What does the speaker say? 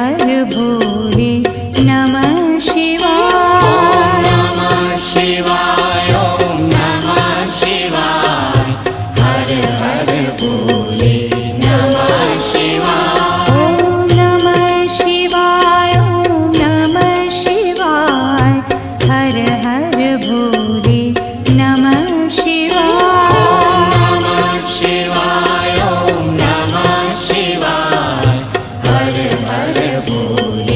हर भोले नमः शिवाय। नमः शिवाय ओम नमः शिवाय हर हर भोले नमः शिवाय। ओम नमः शिवाय ओम नमः शिवाय हर हर भोले नमः शिवाय। नमः शिवाय ओम नमः शिवाय हर हर भोले